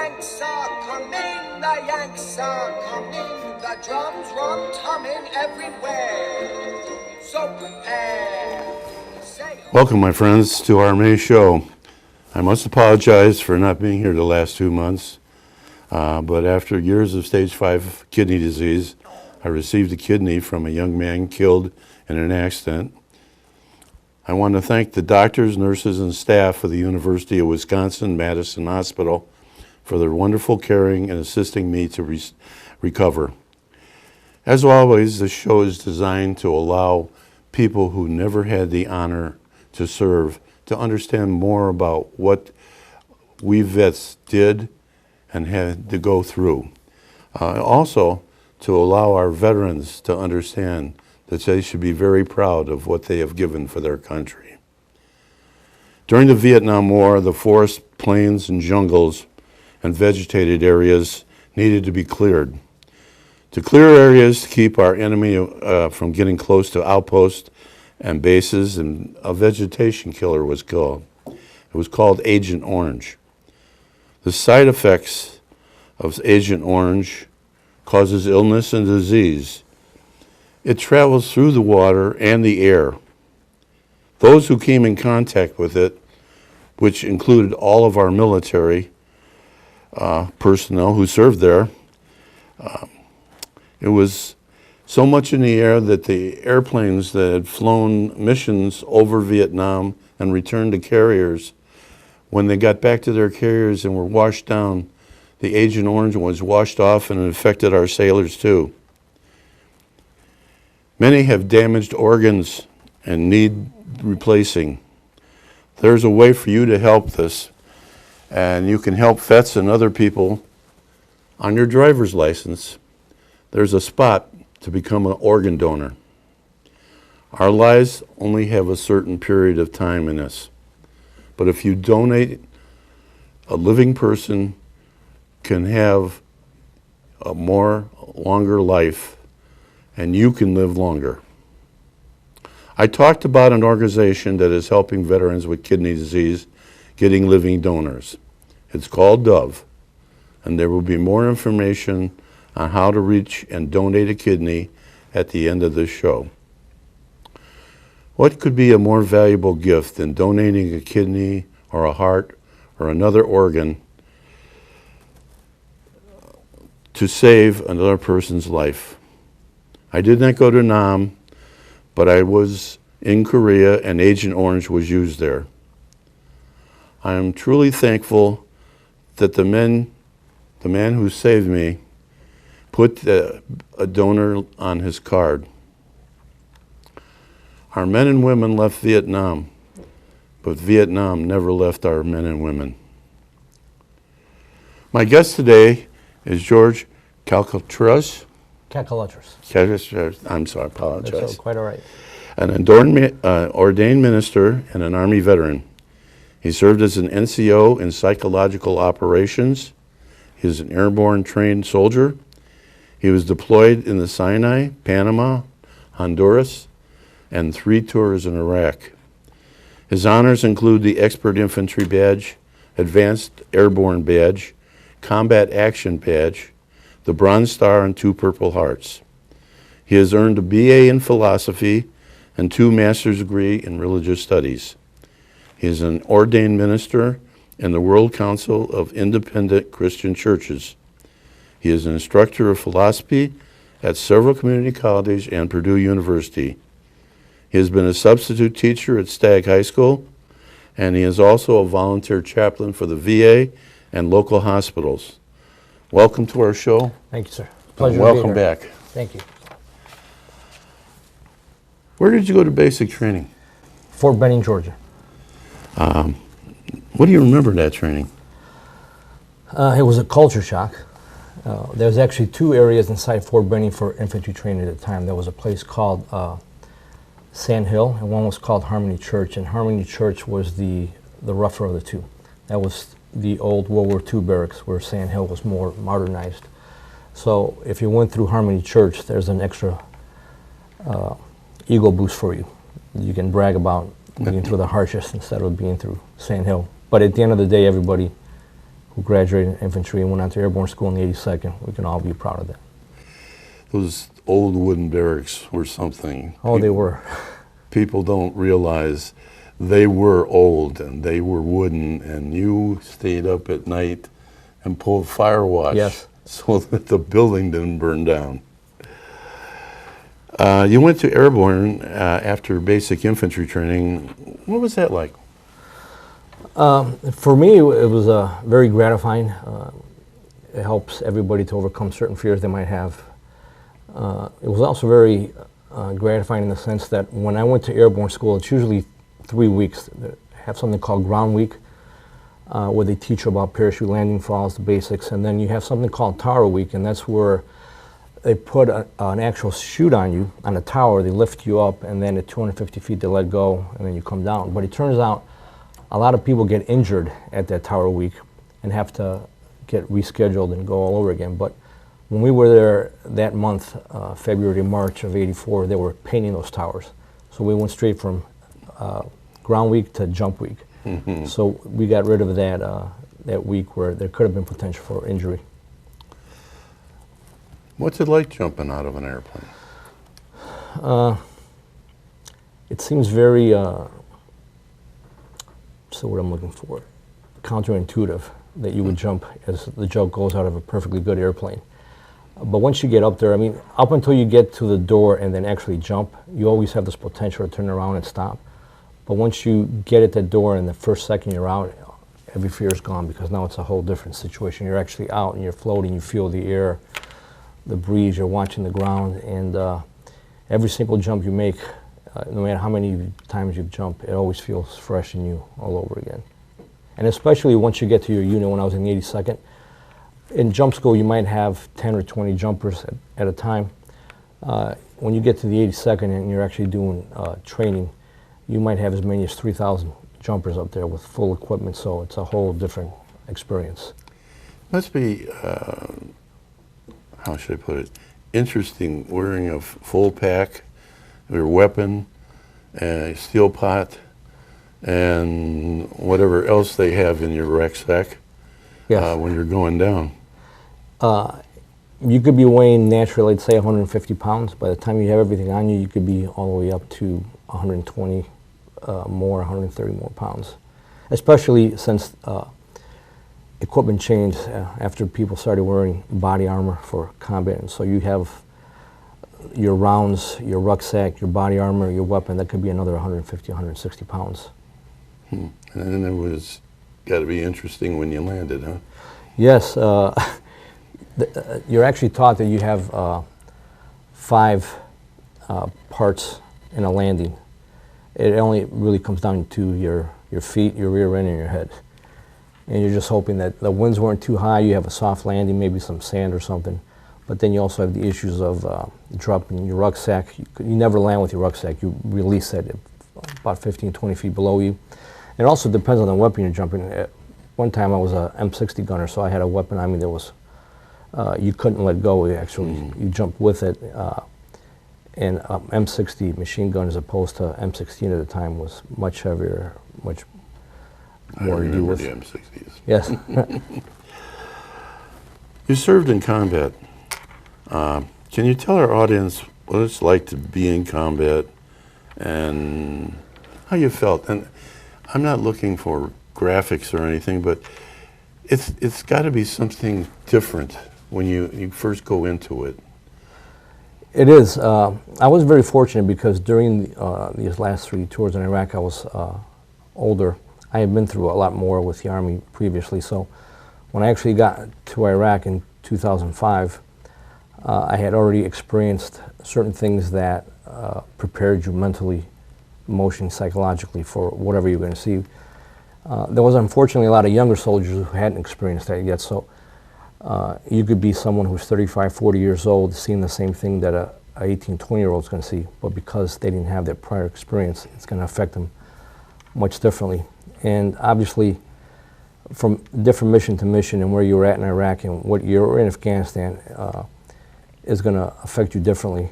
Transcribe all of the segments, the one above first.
Yanks are coming, the Yanks are coming, the drums rum-tumming everywhere. So prepare. Welcome, my friends, to our May show. I must apologize for not being here the last 2 months, but after years of stage 5 kidney disease, I received a kidney from a young man killed in an accident. I want to thank the doctors, nurses, and staff of the University of Wisconsin-Madison Hospital for their wonderful caring and assisting me to recover. As always, this show is designed to allow people who never had the honor to serve to understand more about what we vets did and had to go through. Also, to allow our veterans to understand that they should be very proud of what they have given for their country. During the Vietnam War, the forests, plains, and jungles and vegetated areas needed to be cleared. To clear areas to keep our enemy from getting close to outposts and bases, and a vegetation killer was killed. It was called Agent Orange. The side effects of Agent Orange causes illness and disease. It travels through the water and the air. Those who came in contact with it, which included all of our military personnel who served there, it was so much in the air that the airplanes that had flown missions over Vietnam and returned to carriers, when they got back to their carriers and were washed down, the Agent Orange was washed off and it affected our sailors too. Many have damaged organs and need replacing. There's a way for you to help this, and you can help vets and other people on your driver's license. There's a spot to become an organ donor. Our lives only have a certain period of time in us, but if you donate, a living person can have a longer life, and you can live longer. I talked about an organization that is helping veterans with kidney disease getting living donors. It's called Dove, and there will be more information on how to reach and donate a kidney at the end of this show. What could be a more valuable gift than donating a kidney or a heart or another organ to save another person's life? I did not go to Nam, but I was in Korea and Agent Orange was used there. I am truly thankful that the man who saved me put a donor on his card. Our men and women left Vietnam, but Vietnam never left our men and women. My guest today is George Kakaletris. I'm sorry, I apologize. That's quite all right. An ordained minister and an Army veteran. He served as an NCO in psychological operations. He is an airborne trained soldier. He was deployed in the Sinai, Panama, Honduras, and 3 tours in Iraq. His honors include the Expert Infantry Badge, Advanced Airborne Badge, Combat Action Badge, the Bronze Star, and 2 Purple Hearts. He has earned a BA in philosophy and 2 master's degrees in religious studies. He is an ordained minister in the World Council of Independent Christian Churches. He is an instructor of philosophy at several community colleges and Purdue University. He has been a substitute teacher at Stagg High School, and he is also a volunteer chaplain for the VA and local hospitals. Welcome to our show. Thank you, sir. Pleasure to be welcome here. back. Thank you. Where did you go to basic training? Fort Benning, Georgia. What do you remember of that training? It was a culture shock. There was actually 2 areas inside Fort Benning for infantry training at the time. There was a place called Sand Hill, and one was called Harmony Church, and Harmony Church was the rougher of the 2. That was the old World War II barracks, where Sand Hill was more modernized. So if you went through Harmony Church, there's an extra ego boost for you. You can brag about being through the harshest instead of being through Sand Hill. But at the end of the day, everybody who graduated infantry and went on to airborne school in the 82nd. We can all be proud of that. Those old wooden barracks were something. Oh, they were. People don't realize they were old and they were wooden, and you stayed up at night and pulled fire watch. Yes. So that the building didn't burn down. You went to airborne after basic infantry training. What was that like? For me, it was very gratifying. It helps everybody to overcome certain fears they might have. It was also very gratifying in the sense that when I went to airborne school, it's usually 3 weeks. They have something called ground week, where they teach you about parachute landing falls, the basics, and then you have something called tower week, and that's where they put an actual chute on you, on a tower, they lift you up, and then at 250 feet they let go, and then you come down. But it turns out a lot of people get injured at that tower week and have to get rescheduled and go all over again. But when we were there that month, February, March of '84, they were painting those towers. So we went straight from ground week to jump week. Mm-hmm. So we got rid of that week where there could have been potential for injury. What's it like jumping out of an airplane? It seems very, what's the word I'm looking for? Counterintuitive that you would jump as the jump goes out of a perfectly good airplane. But once you get up there, I mean, up until you get to the door and then actually jump, you always have this potential to turn around and stop. But once you get at that door and the first second you're out, every fear is gone, because now it's a whole different situation. You're actually out and you're floating, you feel the air, the breeze, you're watching the ground, and every single jump you make, no matter how many times you jump, it always feels fresh and new all over again. And especially once you get to your unit, when I was in the 82nd, in jump school you might have 10 or 20 jumpers at a time. When you get to the 82nd and you're actually doing training, you might have as many as 3,000 jumpers up there with full equipment, so it's a whole different experience. Must be, how should I put it, interesting wearing a full pack, your weapon, a steel pot, and whatever else they have in your rucksack. Yes. When you're going down. You could be weighing naturally, let's say 150 pounds. By the time you have everything on you, you could be all the way up to 120 more, 130 more pounds. Especially since equipment changed after people started wearing body armor for combat. And so you have your rounds, your rucksack, your body armor, your weapon, that could be another 150, 160 pounds. And then it was got to be interesting when you landed, huh? Yes. You're actually taught that you have 5 parts in a landing. It only really comes down to your feet, your rear end, and your head. And you're just hoping that the winds weren't too high, you have a soft landing, maybe some sand or something. But then you also have the issues of dropping your rucksack. You never land with your rucksack. You release it about 15, 20 feet below you. It also depends on the weapon you're jumping. At one time I was a M60 gunner, so I had a weapon on me that was, you couldn't let go. You jumped with it. And M60 machine gun as opposed to M16 at the time was much heavier, much more to do with. The M60s. Yes. You served in combat. Can you tell our audience what it's like to be in combat and how you felt? And I'm not looking for graphics or anything, but it's got to be something different when you first go into it. It is. I was very fortunate because during these last 3 tours in Iraq, I was older. I had been through a lot more with the Army previously, so when I actually got to Iraq in 2005, I had already experienced certain things that prepared you mentally, emotionally, psychologically for whatever you're going to see. There was unfortunately a lot of younger soldiers who hadn't experienced that yet, so you could be someone who's 35, 40 years old seeing the same thing that a 18, 20-year-old is going to see, but because they didn't have that prior experience, it's going to affect them much differently. And obviously, from different mission to mission and where you were at in Iraq and what you're in Afghanistan is going to affect you differently.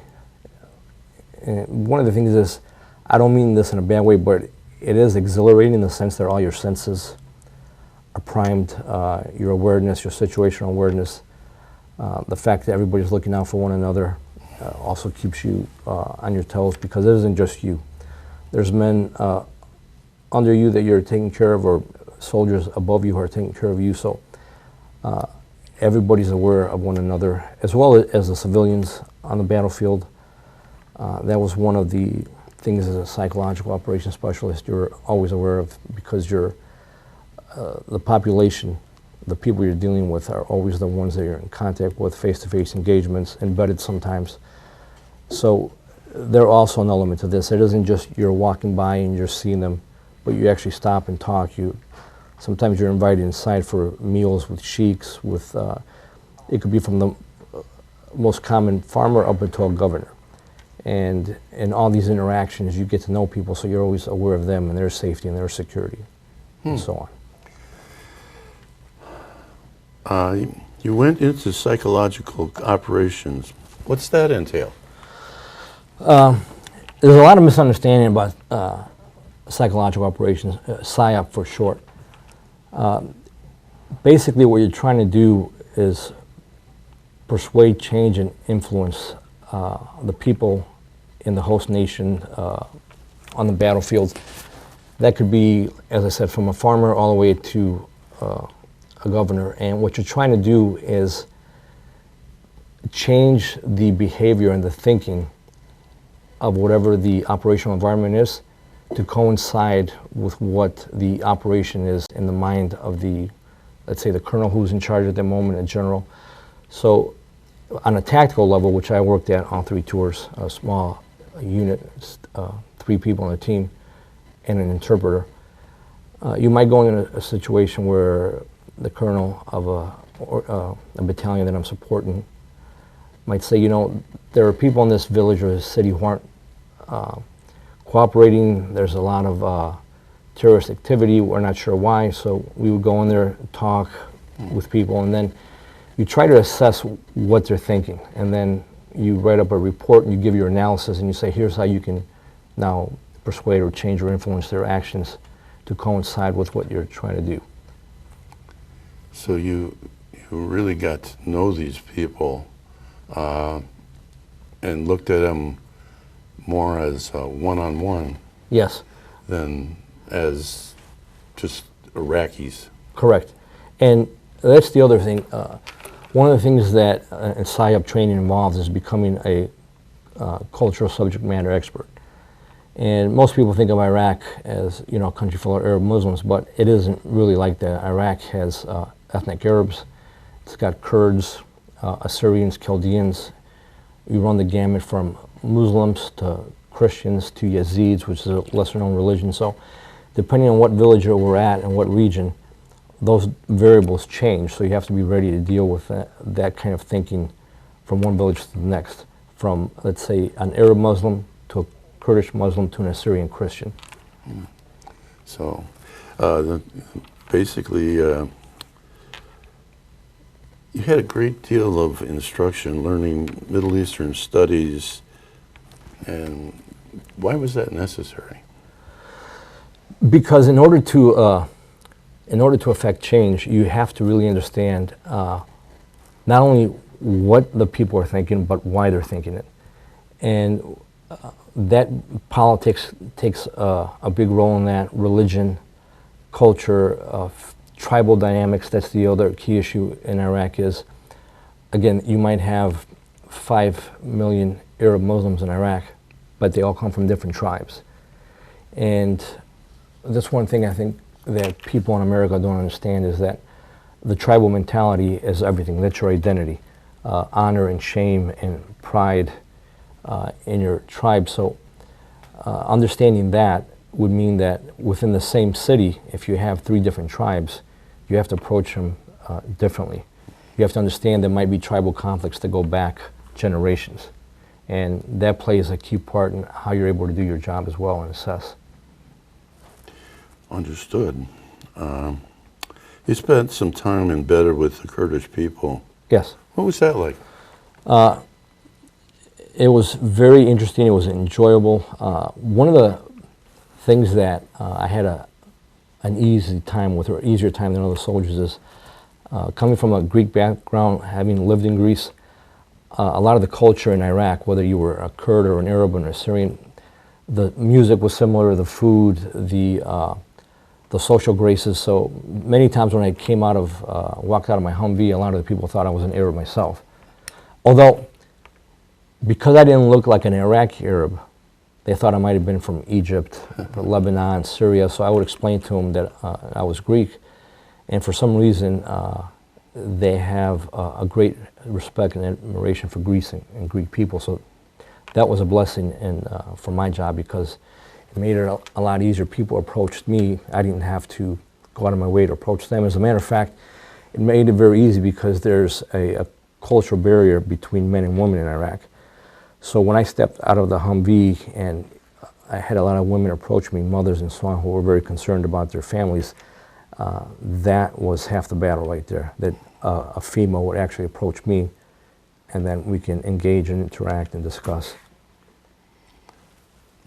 And one of the things is, I don't mean this in a bad way, but it is exhilarating in the sense that all your senses are primed. Your awareness, your situational awareness, the fact that everybody's looking out for one another also keeps you on your toes, because it isn't just you. There's men under you that you're taking care of, or soldiers above you who are taking care of you. So everybody's aware of one another, as well as the civilians on the battlefield. That was one of the things as a psychological operations specialist you're always aware of, because you're the population, the people you're dealing with are always the ones that you're in contact with, face-to-face engagements, embedded sometimes. So they're also an element to this. It isn't just you're walking by and you're seeing them, but you actually stop and talk. Sometimes you're invited inside for meals with sheiks, with it could be from the most common farmer up until a governor. And in all these interactions, you get to know people, so you're always aware of them and their safety and their security, and so on. You went into psychological operations. What's that entail? There's a lot of misunderstanding about psychological operations, PSYOP for short. Basically, what you're trying to do is persuade, change, and influence the people in the host nation on the battlefield. That could be, as I said, from a farmer all the way to a governor. And what you're trying to do is change the behavior and the thinking of whatever the operational environment is to coincide with what the operation is in the mind of the, let's say, the colonel who's in charge at that moment, a general. So on a tactical level, which I worked at on 3 tours, a small unit, 3 people on a team, and an interpreter, you might go in a situation where the colonel of a battalion that I'm supporting might say, you know, there are people in this village or this city who aren't cooperating. There's a lot of terrorist activity. We're not sure why. So we would go in there, talk with people, and then you try to assess what they're thinking. And then you write up a report and you give your analysis and you say, here's how you can now persuade or change or influence their actions to coincide with what you're trying to do. So you really got to know these people and looked at them more as one-on-one. Yes. Than as just Iraqis. Correct. And that's the other thing. One of the things that PSYOP training involves is becoming a cultural subject matter expert. And most people think of Iraq as, you know, a country full of Arab Muslims, but it isn't really like that. Iraq has ethnic Arabs, it's got Kurds, Assyrians, Chaldeans. You run the gamut from Muslims to Christians to Yazidis, which is a lesser known religion. So depending on what village we're at and what region, those variables change. So you have to be ready to deal with that kind of thinking from one village to the next, from, let's say, an Arab Muslim to a Kurdish Muslim to an Assyrian Christian. So basically, you had a great deal of instruction learning Middle Eastern studies, and why was that necessary? Because in order to affect change, you have to really understand not only what the people are thinking, but why they're thinking it. And that politics takes a big role in that, religion, culture, tribal dynamics. That's the other key issue in Iraq is, again, you might have 5 million Arab Muslims in Iraq, but they all come from different tribes. And that's one thing I think that people in America don't understand, is that the tribal mentality is everything. That's your identity, honor and shame and pride in your tribe. So understanding that would mean that within the same city, if you have 3 different tribes, you have to approach them differently. You have to understand there might be tribal conflicts that go back generations. And that plays a key part in how you're able to do your job as well and assess. Understood. You spent some time embedded with the Kurdish people. Yes. What was that like? It was very interesting. It was enjoyable. One of the things that I had a an easy time with her, easier time than other soldiers is coming from a Greek background, having lived in Greece. A lot of the culture in Iraq, whether you were a Kurd or an Arab or an Assyrian, the music was similar, the food, the social graces. So many times when I came out of, walked out of my Humvee, a lot of the people thought I was an Arab myself. Although, because I didn't look like an Iraqi Arab, they thought I might have been from Egypt, Lebanon, Syria. So I would explain to them that I was Greek. And for some reason, they have a great respect and admiration for Greece and Greek people. So that was a blessing for my job, because it made it a lot easier. People approached me. I didn't have to go out of my way to approach them. As a matter of fact, it made it very easy because there's a cultural barrier between men and women in Iraq. So when I stepped out of the Humvee and I had a lot of women approach me, mothers and so on, who were very concerned about their families, that was half the battle right there, that a female would actually approach me, and then we can engage and interact and discuss.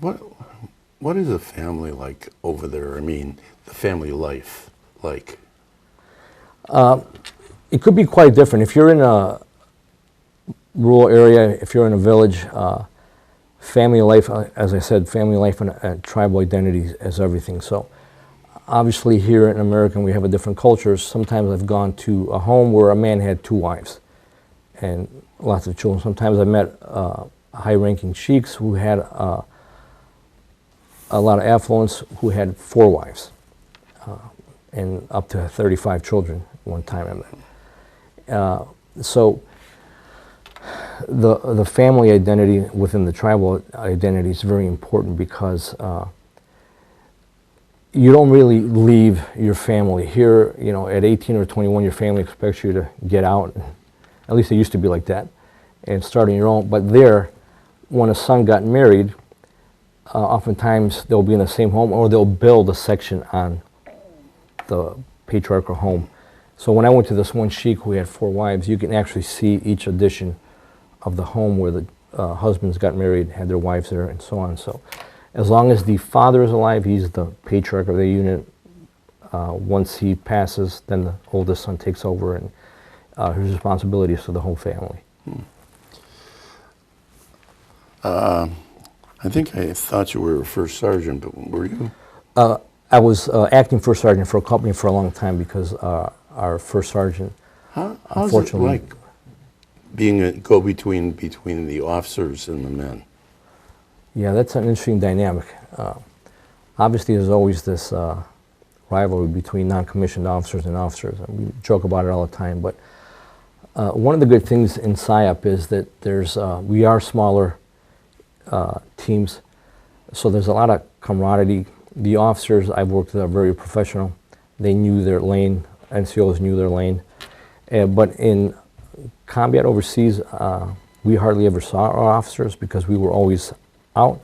What is a family like over there? I mean, the family life like? It could be quite different. If you're in a rural area, if you're in a village, family life, as I said, family life and tribal identity is everything. So obviously here in America we have a different culture. Sometimes I've gone to a home where a man had 2 wives and lots of children. Sometimes I met high-ranking sheiks who had a lot of affluence, who had 4 wives and up to 35 children one time I met. So the family identity within the tribal identity is very important, because you don't really leave your family. Here, you know, at 18 or 21, your family expects you to get out. At least it used to be like that, and starting your own. But there, when a son got married, oftentimes they'll be in the same home, or they'll build a section on the patriarchal home. So when I went to this one sheik who had 4 wives, you can actually see each addition of the home where the husbands got married, had their wives there, and so on. So as long as the father is alive, he's the patriarch of the unit. Once he passes, then the oldest son takes over, and his responsibility is to the whole family. I think I thought you were a first sergeant, but were you? I was acting first sergeant for a company for a long time, because our first sergeant, How's it unfortunately, like being a go-between between the officers and the men? yeah, that's an interesting dynamic. Obviously, there's always this rivalry between non-commissioned officers and officers. And we joke about it all the time. But one of the good things in PSYOP is that we are smaller teams, so there's a lot of camaraderie. The officers I've worked with are very professional. They knew their lane. NCOs knew their lane. But in combat overseas, we hardly ever saw our officers because we were always out.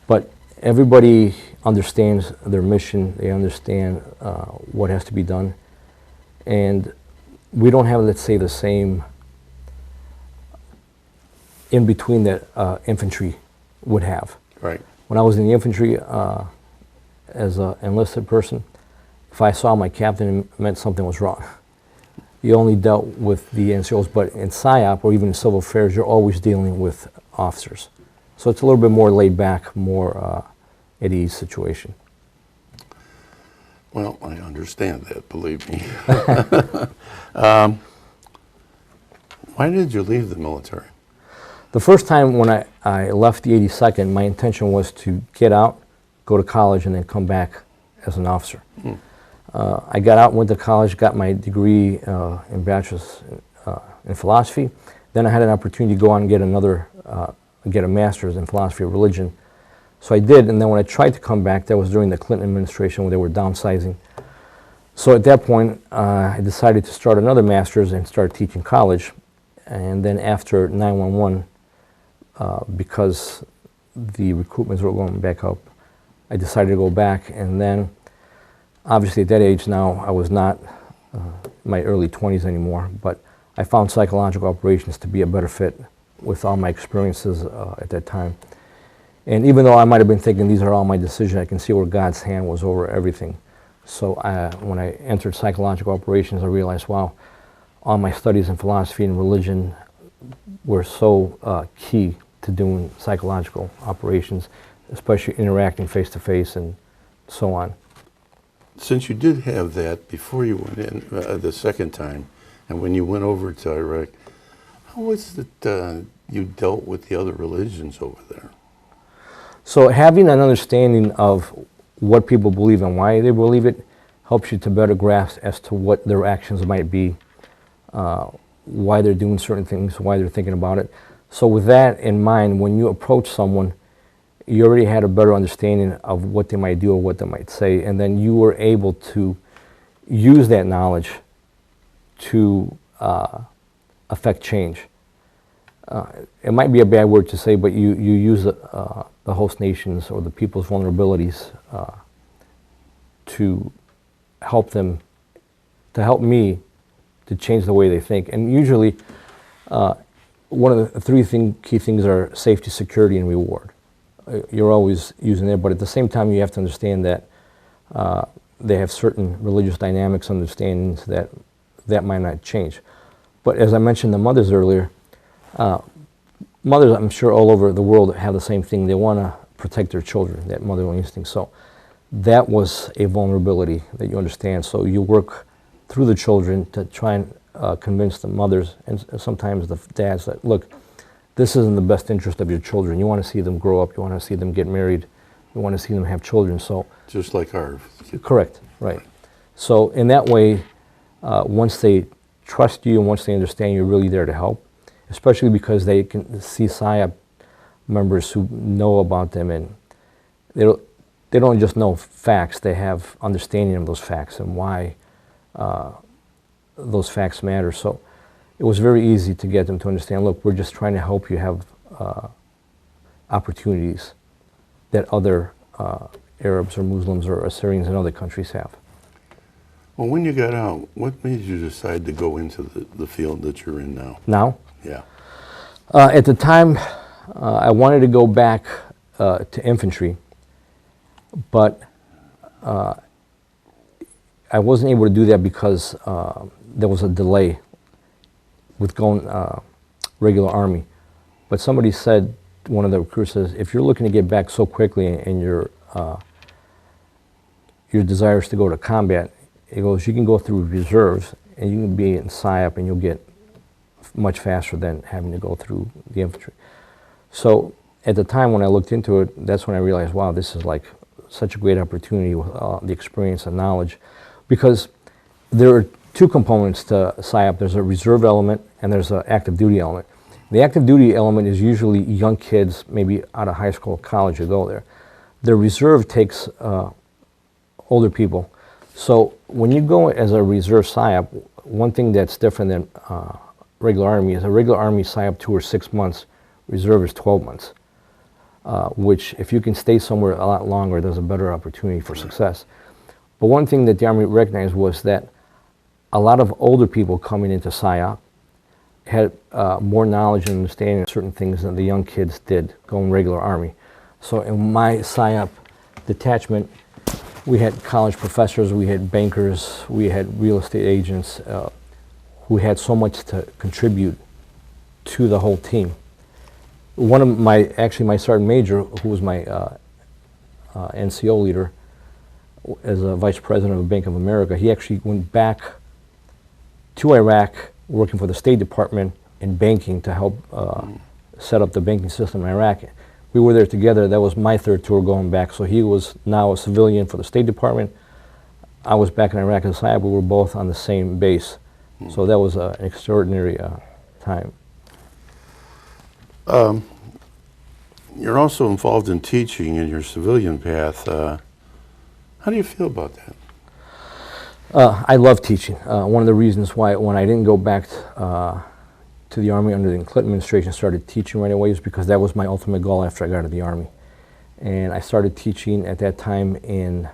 But everybody understands their mission. They understand what has to be done. And we don't have, let's say, the same in between that infantry would have. Right. When I was in the infantry as an enlisted person, if I saw my captain, it meant something was wrong. You only dealt with the NCOs, but in PSYOP or even in civil affairs, you're always dealing with officers. So it's a little bit more laid back, more at ease situation. Well, I understand that, believe me. Why did you leave the military? The first time when I left the 82nd, my intention was to get out, go to college, and then come back as an officer. I got out, went to college, got my degree in bachelor's in philosophy. Then I had an opportunity to go on and get a master's in philosophy of religion. So I did, and then when I tried to come back, that was during the Clinton administration where they were downsizing. So at that point, I decided to start another master's and start teaching college. And then after 9/11, because the recruitments were going back up, I decided to go back. And then, obviously at that age now, I was not my early 20s anymore, but I found psychological operations to be a better fit with all my experiences at that time. And even though I might have been thinking these are all my decisions, I can see where God's hand was over everything. So when I entered psychological operations, I realized, wow, all my studies in philosophy and religion were so key to doing psychological operations, especially interacting face to face and so on. Since you did have that before you went in the second time, and when you went over to Iraq, how was it you dealt with the other religions over there? So having an understanding of what people believe and why they believe it helps you to better grasp as to what their actions might be, why they're doing certain things, why they're thinking about it. So with that in mind, when you approach someone, you already had a better understanding of what they might do or what they might say, and then you were able to use that knowledge to affect change. It might be a bad word to say, but you use the host nations or the people's vulnerabilities to help them, to help me to change the way they think. And usually, one of the three key things are safety, security, and reward. You're always using it, but at the same time, you have to understand that they have certain religious dynamics, understandings that might not change. But as I mentioned the mothers earlier, mothers, I'm sure all over the world have the same thing. They want to protect their children, that motherly instinct. So that was a vulnerability that you understand. So you work through the children to try and convince the mothers and sometimes the dads that, look, this is in the best interest of your children. You want to see them grow up. You want to see them get married. You want to see them have children. So just like ours. Correct, right. So in that way, once they trust you and once they understand you're really there to help, especially because they can see PSYOP members who know about them, and they don't just know facts, they have understanding of those facts and why those facts matter. So it was very easy to get them to understand, look, we're just trying to help you have opportunities that other Arabs or Muslims or Assyrians in other countries have. Well, when you got out, what made you decide to go into the field that you're in now? Now? Yeah. At the time, I wanted to go back to infantry, but I wasn't able to do that because there was a delay with going regular Army. But somebody said, one of the recruiters says, if you're looking to get back so quickly and your desire is to go to combat, he goes, you can go through reserves and you can be in PSYOP and you'll get much faster than having to go through the infantry. So at the time when I looked into it, that's when I realized, wow, this is like such a great opportunity with the experience and knowledge, because there are two components to PSYOP. There's a reserve element and there's an active duty element. The active duty element is usually young kids, maybe out of high school or college, who go there. The reserve takes older people. So when you go as a reserve PSYOP, one thing that's different than regular Army is a regular Army PSYOP tour 6 months, reserve is 12 months, which if you can stay somewhere a lot longer, there's a better opportunity for success. But one thing that the Army recognized was that a lot of older people coming into PSYOP had more knowledge and understanding of certain things than the young kids did going regular Army. So in my PSYOP detachment, we had college professors, we had bankers, we had real estate agents who had so much to contribute to the whole team. One of my sergeant major, who was my NCO leader, as a vice president of Bank of America, he actually went back to Iraq working for the State Department in banking to help set up the banking system in Iraq. We were there together. That was my third tour going back. So he was now a civilian for the State Department. I was back in Iraq as PSYOP. We were both on the same base. So that was an extraordinary time. You're also involved in teaching in your civilian path. How do you feel about that? I love teaching. One of the reasons why when I didn't go back to the Army under the Clinton administration, started teaching right away is because that was my ultimate goal after I got out of the Army. And I started teaching at that time in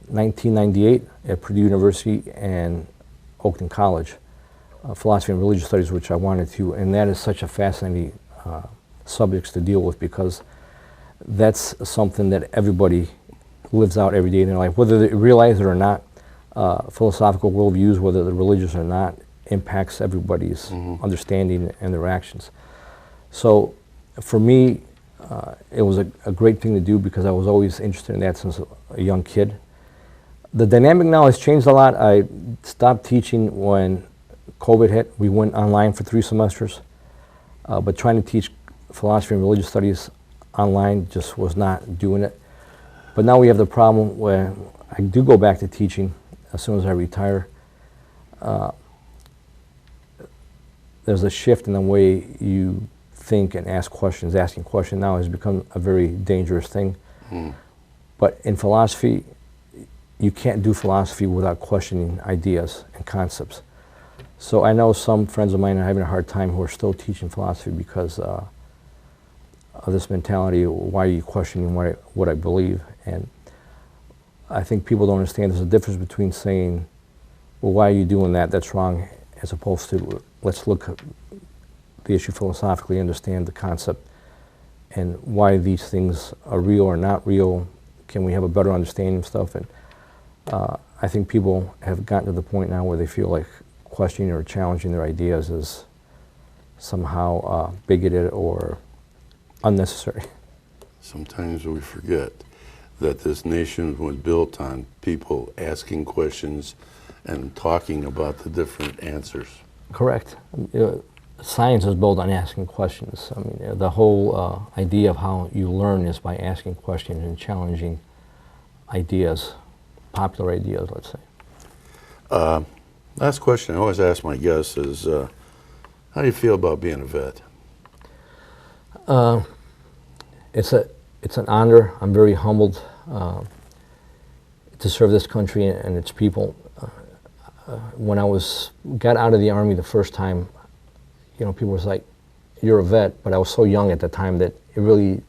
1998 at Purdue University and Oakton College, philosophy and religious studies, which I wanted to, and that is such a fascinating subject to deal with because that's something that everybody lives out every day in their life, whether they realize it or not. Philosophical worldviews, whether they're religious or not, impacts everybody's understanding and their actions. So for me, it was a great thing to do because I was always interested in that since a young kid. The dynamic now has changed a lot. I stopped teaching when COVID hit. We went online for 3 semesters, but trying to teach philosophy and religious studies online just was not doing it. But now we have the problem where I do go back to teaching as soon as I retire. There's a shift in the way you think and ask questions. Asking questions now has become a very dangerous thing. But in philosophy, you can't do philosophy without questioning ideas and concepts. So I know some friends of mine are having a hard time who are still teaching philosophy because of this mentality, why are you questioning what I believe? And I think people don't understand there's a difference between saying, well, why are you doing that? That's wrong, as opposed to, let's look at the issue philosophically, understand the concept, and why these things are real or not real. Can we have a better understanding of stuff? And I think people have gotten to the point now where they feel like questioning or challenging their ideas is somehow bigoted or unnecessary. Sometimes we forget that this nation was built on people asking questions and talking about the different answers. Correct. Science is built on asking questions. I mean, the whole idea of how you learn is by asking questions and challenging ideas, popular ideas, let's say. Last question I always ask my guests is, how do you feel about being a vet? It's an honor. I'm very humbled to serve this country and its people. When I got out of the Army the first time, people was like, "You're a vet," but I was so young at the time that it really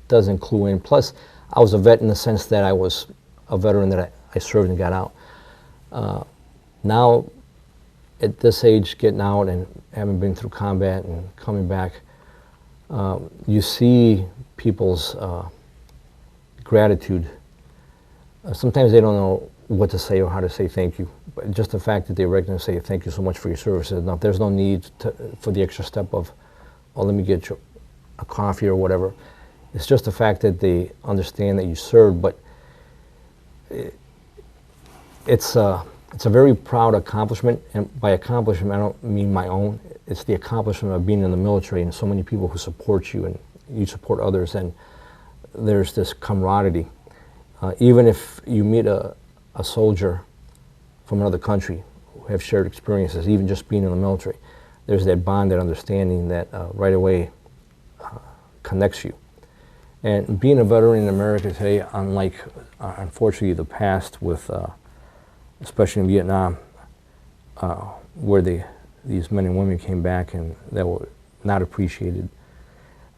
doesn't clue in. Plus, I was a vet in the sense that I was a veteran that I served and got out. Now, at this age, getting out and having been through combat and coming back, you see people's gratitude. Sometimes they don't know what to say or how to say thank you, but just the fact that they recognize and say thank you so much for your service is enough. There's no need for the extra step of, oh, let me get you a coffee or whatever. It's just the fact that they understand that you served, but it's a very proud accomplishment, and by accomplishment I don't mean my own. It's the accomplishment of being in the military and so many people who support you and you support others, and there's this camaraderie. Even if you meet a soldier from another country who have shared experiences, even just being in the military, there's that bond, that understanding that right away connects you. And being a veteran in America today, unlike unfortunately the past with, especially in Vietnam, where these men and women came back and that were not appreciated.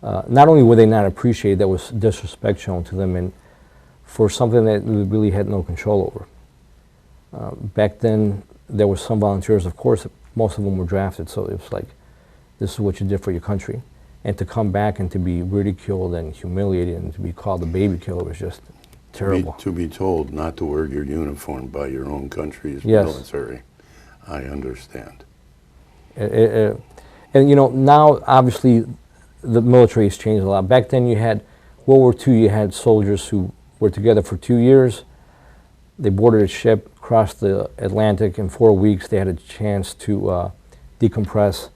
Not only were they not appreciated, there was disrespect shown to them, and for something that we really had no control over. Back then, there were some volunteers, of course, most of them were drafted, so it was like, this is what you did for your country. And to come back and to be ridiculed and humiliated and to be called a baby killer was just terrible. To be told not to wear your uniform by your own country's Yes. military, I understand. And now obviously the military has changed a lot. Back then you had World War II, you had soldiers who were together for 2 years. They boarded a ship, crossed the Atlantic in 4 weeks. They had a chance to decompress.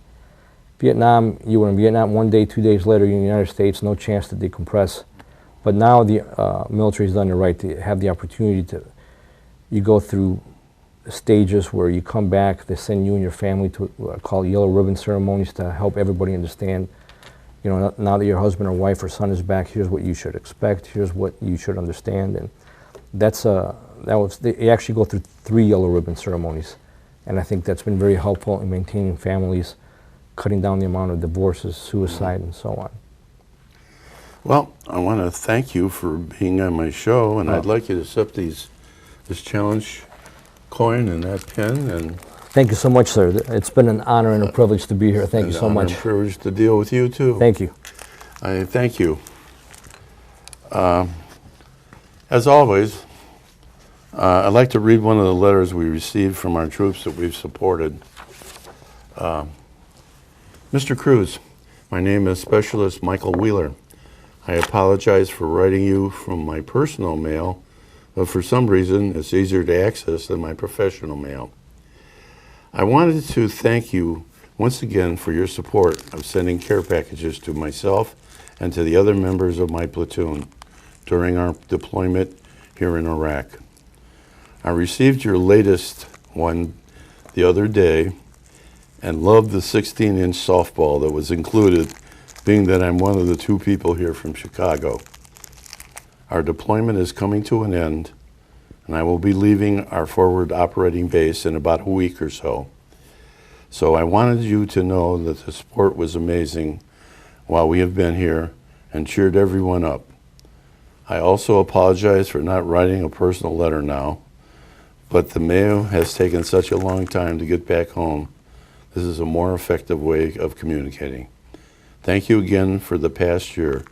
Vietnam, you were in Vietnam 1 day, 2 days later, you're in the United States, no chance to decompress. But now the military's done it right to have the opportunity to, you go through stages where you come back, they send you and your family to called yellow ribbon ceremonies to help everybody understand, now that your husband or wife or son is back, here's what you should expect, here's what you should understand. And they actually go through 3 yellow ribbon ceremonies. And I think that's been very helpful in maintaining families, cutting down the amount of divorces, suicide, and so on. Well, I want to thank you for being on my show, and I'd like you to accept this challenge coin and that pen. And thank you so much, sir. It's been an honor and a privilege to be here. Thank you so much. I'm privileged to deal with you too. Thank you. I thank you. As always, I'd like to read one of the letters we received from our troops that we've supported. Mr. Kruse, my name is Specialist Michael Wheeler. I apologize for writing you from my personal mail, but for some reason it's easier to access than my professional mail. I wanted to thank you once again for your support of sending care packages to myself and to the other members of my platoon during our deployment here in Iraq. I received your latest one the other day and loved the 16-inch softball that was included, being that I'm one of the 2 people here from Chicago. Our deployment is coming to an end, and I will be leaving our forward operating base in about a week or so. So I wanted you to know that the support was amazing while we have been here and cheered everyone up. I also apologize for not writing a personal letter now, but the mail has taken such a long time to get back home. This is a more effective way of communicating. Thank you again for the past year.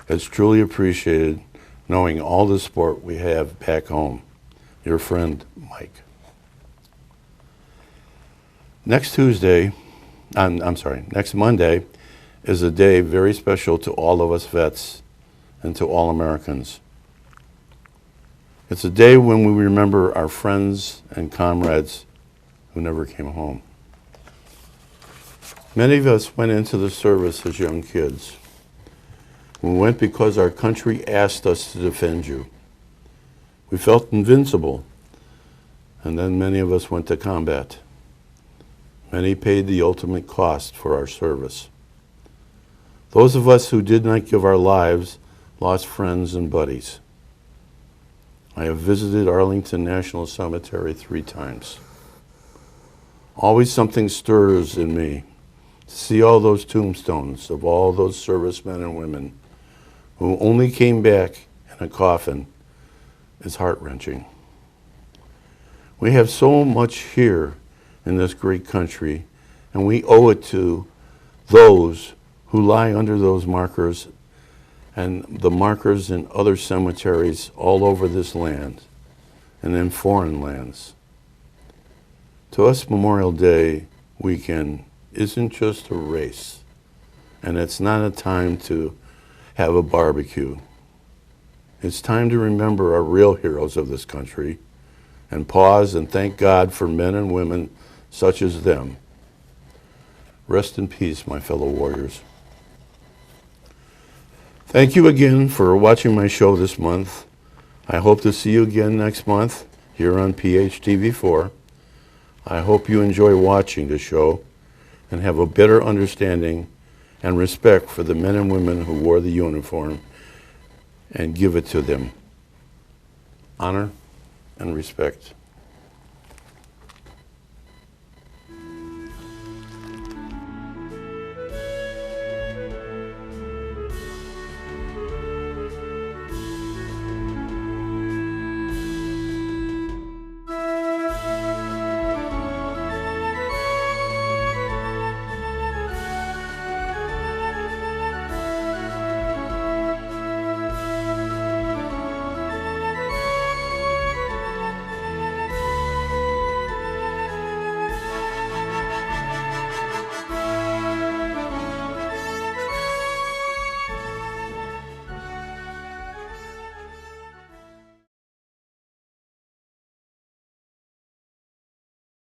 It's truly appreciated knowing all the support we have back home. Your friend, Mike. Next Monday is a day very special to all of us vets and to all Americans. It's a day when we remember our friends and comrades who never came home. Many of us went into the service as young kids. We went because our country asked us to defend you. We felt invincible, and then many of us went to combat. Many paid the ultimate cost for our service. Those of us who did not give our lives lost friends and buddies. I have visited Arlington National Cemetery 3 times. Always something stirs in me to see all those tombstones of all those servicemen and women who only came back in a coffin is heart-wrenching. We have so much here in this great country, and we owe it to those who lie under those markers and the markers in other cemeteries all over this land and in foreign lands. To us, Memorial Day weekend isn't just a race, and it's not a time to have a barbecue. It's time to remember our real heroes of this country and pause and thank God for men and women such as them. Rest in peace, my fellow warriors. Thank you again for watching my show this month. I hope to see you again next month here on PHTV4. I hope you enjoy watching the show and have a better understanding and respect for the men and women who wore the uniform and give it to them. Honor and respect.